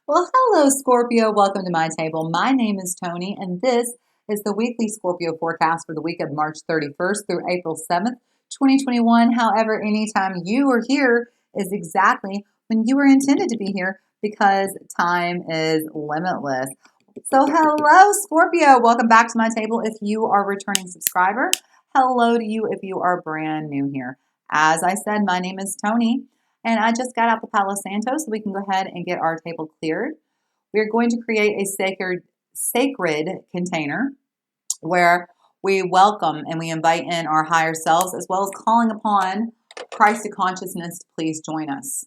Well, hello, Scorpio. Welcome to my table. My name is Toni, and this is the weekly Scorpio forecast for the week of March 31st through April 7th, 2021. However, anytime you are here is exactly when you were intended to be here because time is limitless. So, hello, Scorpio. Welcome back to my table if you are a returning subscriber. Hello to you if you are brand new here. As I said, my name is Toni. And I just got out the Palo Santo, so we can go ahead and get our table cleared. We're going to create a sacred container where we welcome and we invite in our higher selves, as well as calling upon Christ consciousness to please join us.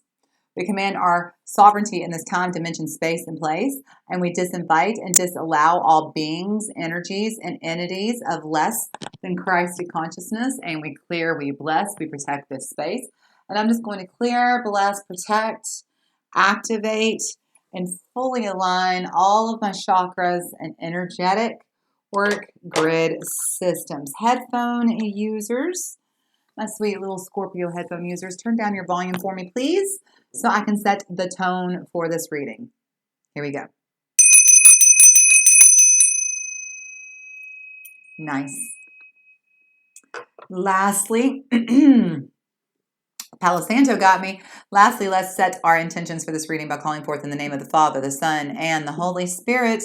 We command our sovereignty in this time, dimension, space, and place, and we disinvite and disallow all beings, energies, and entities of less than Christ consciousness, and we clear, we bless, we protect this space. And I'm just going to clear, bless, protect, activate, and fully align all of my chakras and energetic work grid systems. Headphone users, my sweet little Scorpio headphone users, turn down your volume for me, please, so I can set the tone for this reading. Here we go. Nice. Lastly, Palo Santo got me. Lastly, let's set our intentions for this reading by calling forth in the name of the Father, the Son, and the Holy Spirit.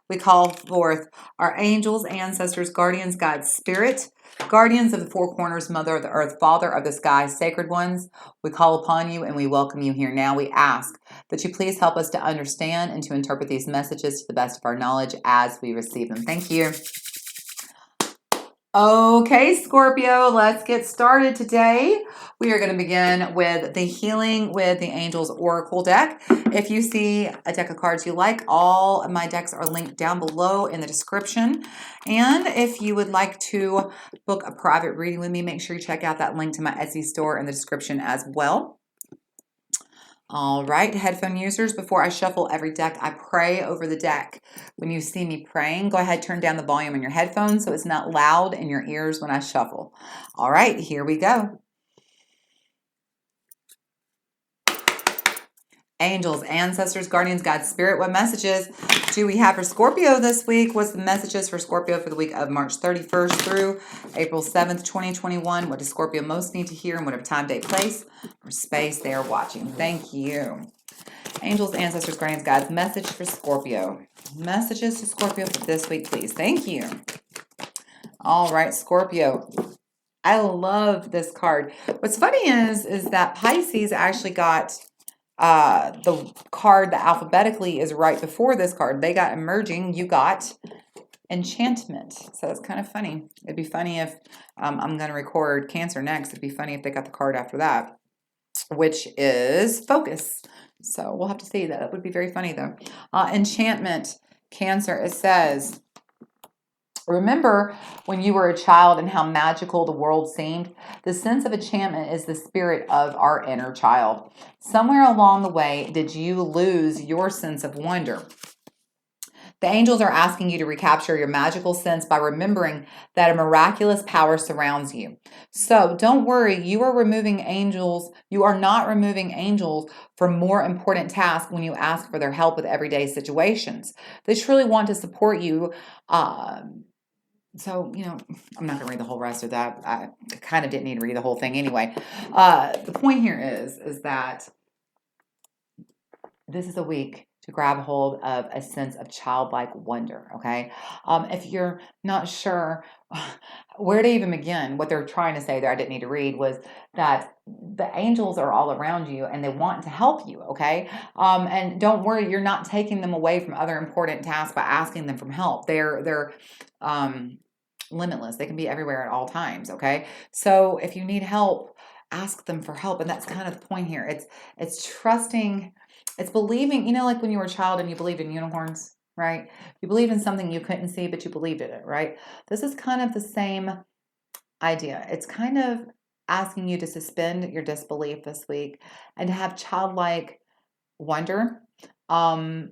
We call forth our angels, ancestors, guardians, God's Spirit, guardians of the four corners, Mother of the earth, Father of the sky, sacred ones. We call upon you and we welcome you here now. We ask that you please help us to understand and to interpret these messages to the best of our knowledge as we receive them. Thank you. Okay, Scorpio, let's get started today. We are going to begin with the Healing with the Angels Oracle deck. If you see a deck of cards you like, all of my decks are linked down below in the description. And if you would like to book a private reading with me, make sure you check out that link to my Etsy store in the description as well. All right, headphone users, before I shuffle every deck, I pray over the deck. When you see me praying, go ahead, turn down the volume on your headphones so it's not loud in your ears when I shuffle. All right, here we go. Angels, ancestors, guardians, God's Spirit, what messages do we have for Scorpio this week? What's the messages for Scorpio for the week of March 31st through April 7th, 2021? What does Scorpio most need to hear in whatever time, date, place, or space they are watching? Thank you. Angels, ancestors, guardians, God's message for Scorpio. Messages to Scorpio for this week, please. Thank you. All right, Scorpio. I love this card. What's funny is that Pisces actually got the card that alphabetically is right before this card. They got emerging. You got enchantment. So it's kind of funny. It'd be funny if I'm going to record Cancer next. It'd be funny if they got the card after that, which is focus. So we'll have to see that. That would be very funny though. Enchantment, Cancer. It says, remember when you were a child and how magical the world seemed? The sense of enchantment is the spirit of our inner child. Somewhere along the way, did you lose your sense of wonder? The angels are asking you to recapture your magical sense by remembering that a miraculous power surrounds you. So don't worry, you are removing angels. You are not removing angels from more important tasks when you ask for their help with everyday situations. They truly want to support you. So, I'm not going to read the whole rest of that. I kind of didn't need to read the whole thing anyway. The point here is that this is a week to grab hold of a sense of childlike wonder, okay? If you're not sure where to even begin, what they're trying to say there, I didn't need to read, was that the angels are all around you and they want to help you, okay? And don't worry, you're not taking them away from other important tasks by asking them for help. They're limitless. They can be everywhere at all times, okay? So if you need help, ask them for help. And that's kind of the point here. It's trusting, it's believing, like when you were a child and you believed in unicorns, right? You believed in something you couldn't see, but you believed in it, right? This is kind of the same idea. It's kind of asking you to suspend your disbelief this week and to have childlike wonder and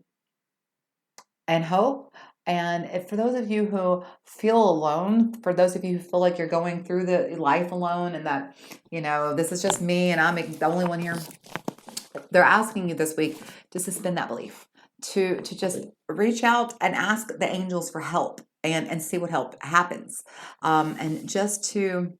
hope. And if, for those of you who feel alone, for those of you who feel like you're going through the life alone and that, this is just me and I'm the only one here, they're asking you this week to suspend that belief, to just reach out and ask the angels for help and see what help happens. And just to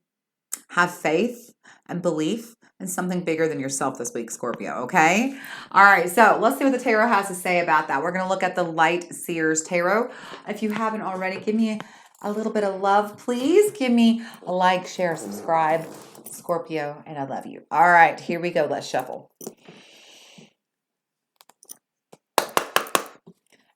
have faith and belief in something bigger than yourself this week, Scorpio, okay? All right, so let's see what the tarot has to say about that. We're going to look at the Light Seers Tarot. If you haven't already, give me a little bit of love, please. Give me a like, share, subscribe, Scorpio, and I love you. All right, here we go. Let's shuffle.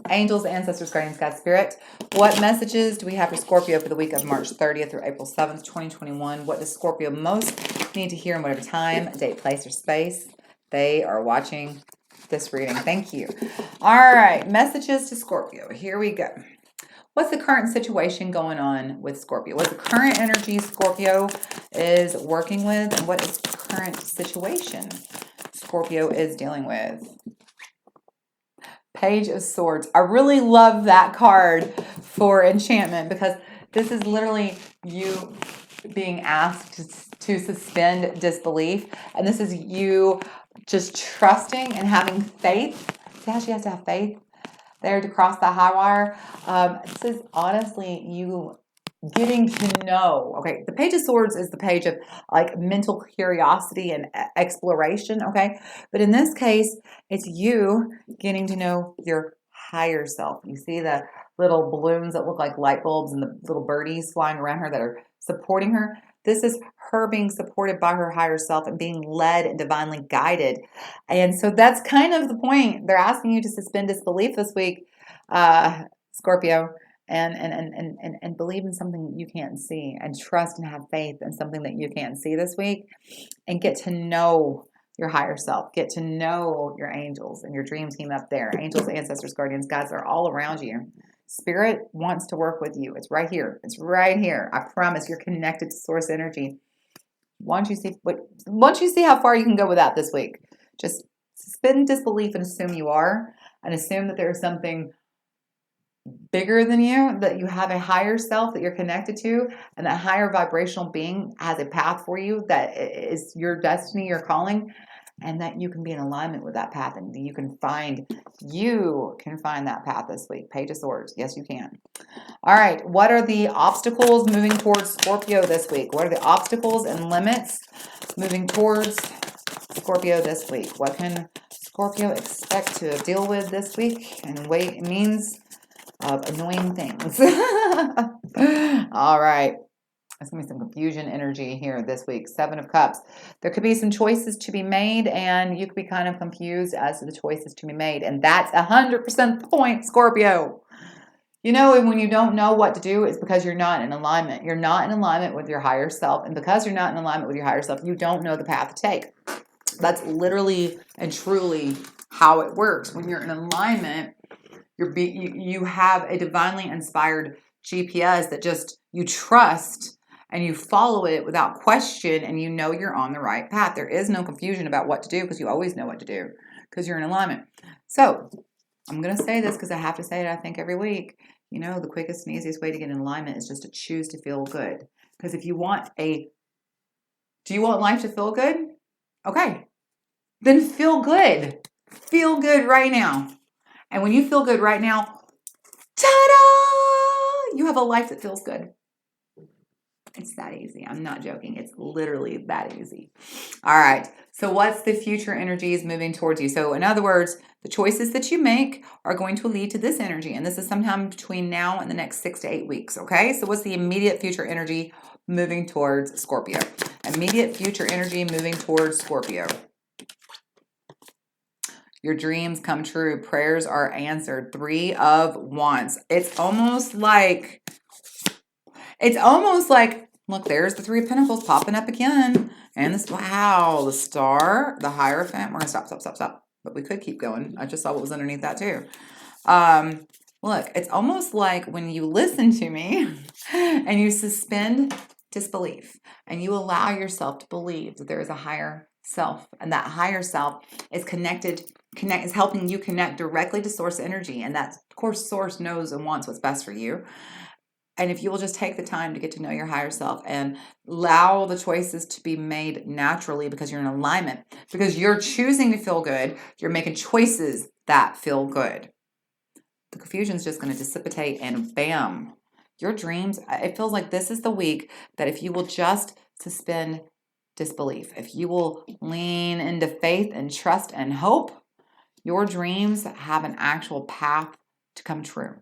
Angels, ancestors, guardians, God, spirit. What messages do we have for Scorpio for the week of March 30th through April 7th, 2021? What does Scorpio most need to hear in whatever time, date, place, or space they are watching this reading? Thank you. All right, messages to Scorpio. Here we go. What's the current situation going on with Scorpio? What's the current energy Scorpio is working with? And what is the current situation Scorpio is dealing with? Page of Swords. I really love that card for enchantment because this is literally you being asked to suspend disbelief. And this is you just trusting and having faith. See how she has to have faith there to cross the high wire? This is honestly you getting to know. Okay, the Page of Swords is the page of like mental curiosity and exploration, okay? But in this case, it's you getting to know your higher self. You see the little balloons that look like light bulbs and the little birdies flying around her that are supporting her. This is her being supported by her higher self and being led and divinely guided. And so that's kind of the point. They're asking you to suspend disbelief this week, Scorpio. And believe in something you can't see, and trust and have faith in something that you can't see this week, and get to know your higher self, get to know your angels and your dream team up there. Angels, ancestors, guardians, guides are all around you. Spirit wants to work with you. It's right here. It's right here. I promise you're connected to source energy. Once you see how far you can go with that this week, just suspend disbelief and assume you are, and assume that there's something bigger than you, that you have a higher self that you're connected to, and that higher vibrational being has a path for you that is your destiny, your calling, and that you can be in alignment with that path, and you can find that path this week. Page of Swords. Yes, you can. All right. What are the obstacles moving towards Scorpio this week? What are the obstacles and limits moving towards Scorpio this week? What can Scorpio expect to deal with this week? And wait, it means of annoying things. All right. There's going to be some confusion energy here this week. 7 of Cups. There could be some choices to be made, and you could be kind of confused as to the choices to be made. And that's 100% the point, Scorpio. You know, when you don't know what to do, it's because you're not in alignment. You're not in alignment with your higher self. And because you're not in alignment with your higher self, you don't know the path to take. That's literally and truly how it works. When you're in alignment, you have a divinely inspired GPS that just you trust and you follow it without question, and you know you're on the right path. There is no confusion about what to do because you always know what to do because you're in alignment. So I'm going to say this because I have to say it, I think, every week. You know, the quickest and easiest way to get in alignment is just to choose to feel good. Because if you want do you want life to feel good? Okay, then feel good. Feel good right now. And when you feel good right now, ta-da! You have a life that feels good. It's that easy. I'm not joking. It's literally that easy. All right. So what's the future energies moving towards you? So in other words, the choices that you make are going to lead to this energy. And this is sometime between now and the next 6 to 8 weeks. Okay. So what's the immediate future energy moving towards Scorpio? Immediate future energy moving towards Scorpio. Your dreams come true. Prayers are answered. 3 of Wands. It's almost like, look, there's the 3 of Pentacles popping up again. And this, wow, the Star, the Hierophant. We're going to stop. But we could keep going. I just saw what was underneath that too. Look, it's almost like when you listen to me and you suspend disbelief and you allow yourself to believe that there is a higher self, and that higher self is is helping you connect directly to source energy, and that, of course, source knows and wants what's best for you. And if you will just take the time to get to know your higher self and allow the choices to be made naturally, because you're in alignment, because you're choosing to feel good, you're making choices that feel good. The confusion is just going to dissipate and bam, your dreams. It feels like this is the week that if you will just suspend disbelief, if you will lean into faith and trust and hope, your dreams have an actual path to come true.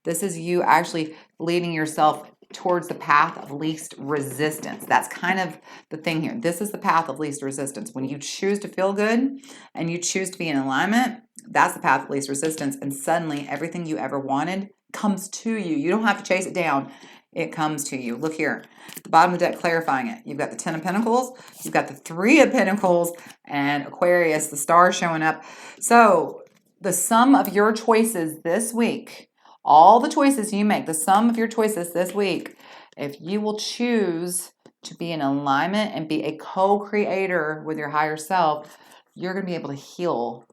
This is you actually leading yourself towards the path of least resistance. That's kind of the thing here. This is the path of least resistance. When you choose to feel good and you choose to be in alignment, that's the path of least resistance. And suddenly everything you ever wanted comes to you. You don't have to chase it down. It comes to you. Look here, the bottom of the deck clarifying it. You've got the 10 of Pentacles, you've got the 3 of Pentacles, and Aquarius, the star showing up. So the sum of your choices this week, all the choices you make, the sum of your choices this week, if you will choose to be in alignment and be a co-creator with your higher self, you're going to be able to heal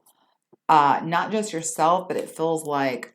not just yourself, but it feels like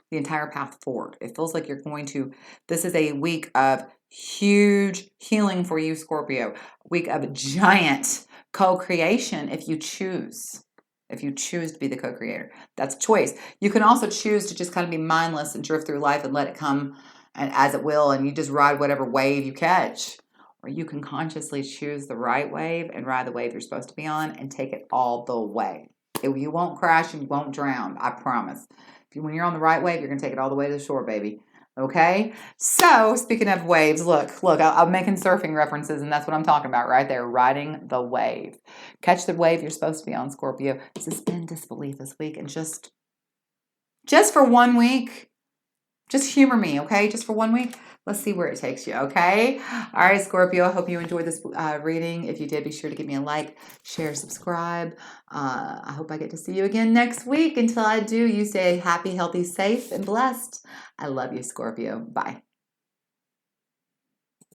the entire path forward. It feels like you're going to, this is a week of huge healing for you, Scorpio. Week of giant co-creation if you choose. If you choose to be the co-creator. That's choice. You can also choose to just kind of be mindless and drift through life and let it come and as it will, and you just ride whatever wave you catch. Or you can consciously choose the right wave and ride the wave you're supposed to be on and take it all the way. You won't crash and you won't drown, I promise. When you're on the right wave, you're going to take it all the way to the shore, baby. Okay? So, speaking of waves, look, I'm making surfing references, and that's what I'm talking about right there, riding the wave. Catch the wave you're supposed to be on, Scorpio. Suspend disbelief this week, and just for 1 week, just humor me, okay? Just for 1 week. Let's see where it takes you, okay? All right, Scorpio, I hope you enjoyed this reading. If you did, be sure to give me a like, share, subscribe. I hope I get to see you again next week. Until I do, you stay happy, healthy, safe, and blessed. I love you, Scorpio. Bye.